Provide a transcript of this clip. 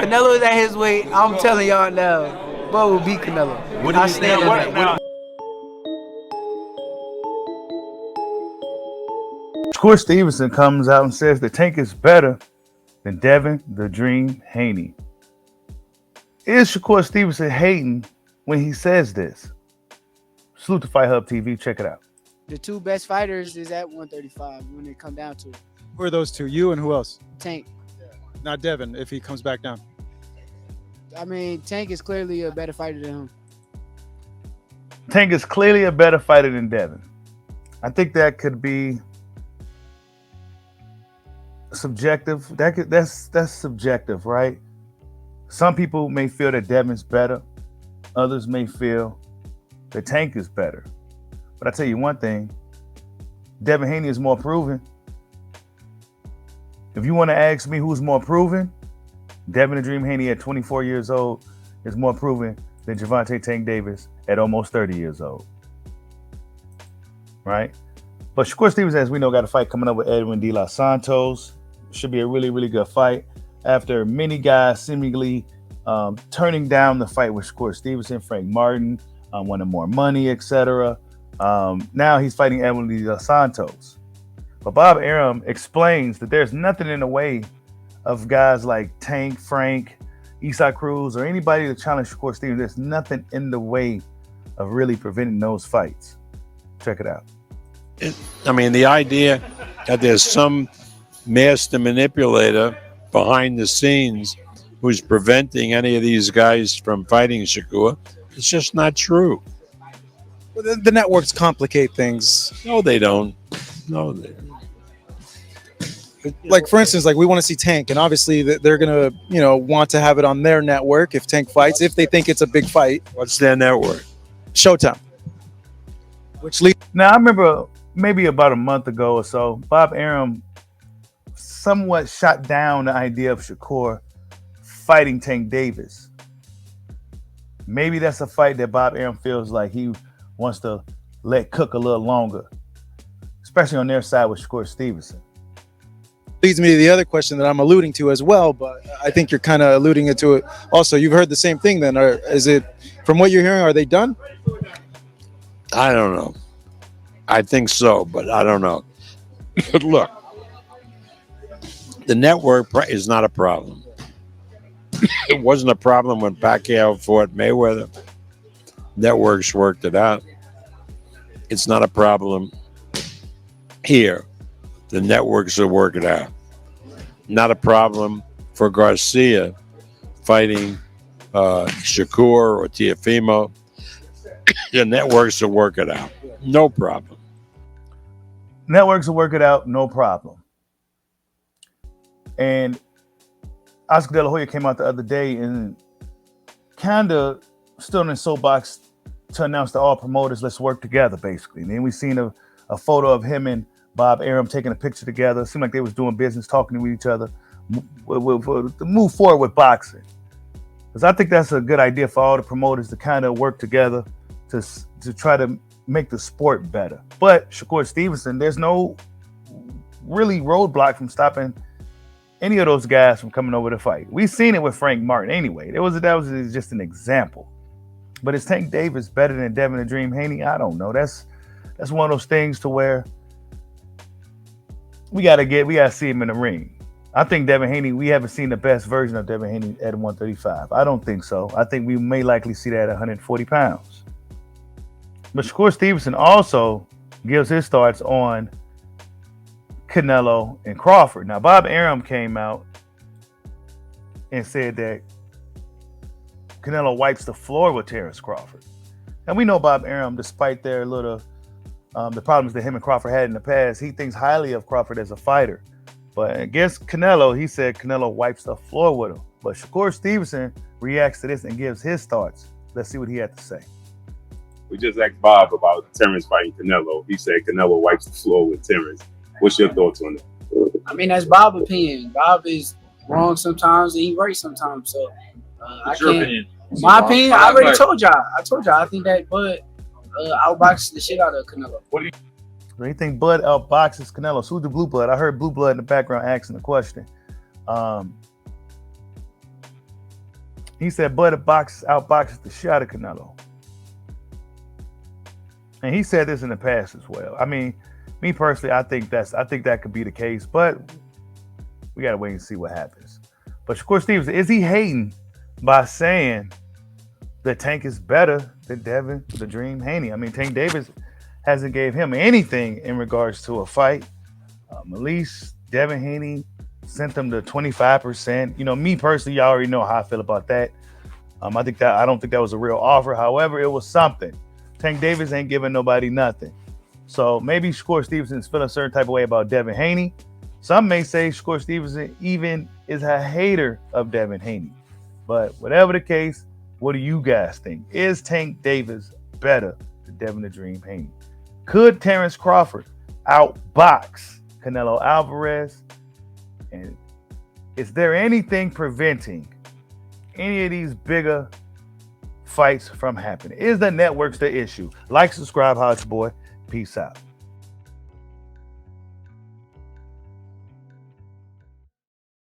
Canelo is at his weight. I'm telling y'all now, bro will beat Canelo. What do you stand on that? Shakur Stevenson comes out and says the Tank is better than Devin the Dream Haney. Is Shakur Stevenson hating when he says this? Salute to Fight Hub TV. Check it out. The two best fighters is at 135 when it come down to it. Who are those two? You and who else? Tank. Not Devin, if he comes back down. I mean, Tank is clearly a better fighter than him. Tank is clearly a better fighter than Devin. I think that could be subjective. That's subjective, right? Some people may feel that Devin's better. Others may feel that Tank is better. But I tell you one thing, Devin Haney is more proven. If you want to ask me who's more proven, Devin the Dream Haney at 24 years old is more proven than Gervonta Tank Davis at almost 30 years old. Right? But Shakur Stevens, as we know, got a fight coming up with Edwin De Los Santos. Should be a really, really good fight. After many guys seemingly turning down the fight with Shakur Stevenson, Frank Martin wanted more money, etc. Now he's fighting Edwin De Los Santos. But Bob Arum explains that there's nothing in the way of guys like Tank, Frank, Isaac Cruz, or anybody to challenge Shakur Stevenson. There's nothing in the way of really preventing those fights. Check it out. I mean, the idea that there's some master manipulator behind the scenes who's preventing any of these guys from fighting Shakur, it's just not true. Well, the networks complicate things. No, they don't. No, they don't. Like, for instance, like we want to see Tank, and obviously they're going to, want to have it on their network if Tank fights, if they think it's a big fight. What's their network? Showtime. Now, I remember maybe about a month ago or so, Bob Arum somewhat shot down the idea of Shakur fighting Tank Davis. Maybe that's a fight that Bob Arum feels like he wants to let cook a little longer, especially on their side with Shakur Stevenson. Leads me to the other question that I'm alluding to as well, but I think you're kind of alluding to it also. You've heard the same thing then, or is it, from what you're hearing, are they done? I don't know. I think so, but I don't know. But look, the network is not a problem. It wasn't a problem when Pacquiao fought Mayweather. Networks worked it out. It's not a problem here. The networks will work it out. Not a problem for Garcia fighting Shakur or Teofimo. The networks will work it out. No problem. Networks will work it out, no problem. And Oscar De La Hoya came out the other day and kind of stood in the soapbox to announce to all promoters, let's work together, basically. And then we seen a photo of him and Bob Arum taking a picture together. It seemed like they was doing business, talking to each other, to move forward with boxing. Because I think that's a good idea for all the promoters to kind of work together to try to make the sport better. But Shakur Stevenson, there's no really roadblock from stopping any of those guys from coming over to fight. We've seen it with Frank Martin anyway. That was just an example. But is Tank Davis better than Devin the Dream Haney? I don't know. That's one of those things to where we gotta see him in the ring. I think Devin Haney, we haven't seen the best version of Devin Haney at 135. I don't think so. I think we may likely see that at 140 pounds. But Shakur Stevenson also gives his thoughts on Canelo and Crawford. Now, Bob Arum came out and said that Canelo wipes the floor with Terrence Crawford. And we know Bob Arum, despite their little the problems that him and Crawford had in the past, he thinks highly of Crawford as a fighter. But against Canelo, he said Canelo wipes the floor with him. But Shakur Stevenson reacts to this and gives his thoughts. Let's see what he had to say. We just asked Bob about Terrence fighting Canelo. He said Canelo wipes the floor with Terrence. What's your thoughts on that? I mean, that's Bob's opinion. Bob is wrong sometimes and he's right sometimes. So I can't. Opinion? My opinion, I already told y'all. I think that Bud outboxes the shit out of Canelo. What do you? So you think Bud outboxes Canelo? So who's the blue blood? I heard blue blood in the background asking the question. He said Bud outboxes the shot of Canelo. And he said this in the past as well. I mean, me personally, I think that could be the case, but we gotta wait and see what happens. But Shakur Stevenson, is he hating by saying that Tank is better than Devin the Dream Haney? I mean, Tank Davis hasn't gave him anything in regards to a fight. At least Devin Haney sent them to 25%. You know, me personally, y'all already know how I feel about that. I don't think that was a real offer. However, it was something. Tank Davis ain't giving nobody nothing. So maybe Shakur Stevenson's feeling a certain type of way about Devin Haney. Some may say Shakur Stevenson even is a hater of Devin Haney. But whatever the case, what do you guys think? Is Tank Davis better than Devin the Dream Haney? Could Terrence Crawford outbox Canelo Alvarez? And is there anything preventing any of these bigger fights from happening? Is the networks the issue? Like, subscribe, holla at your boy. Peace out.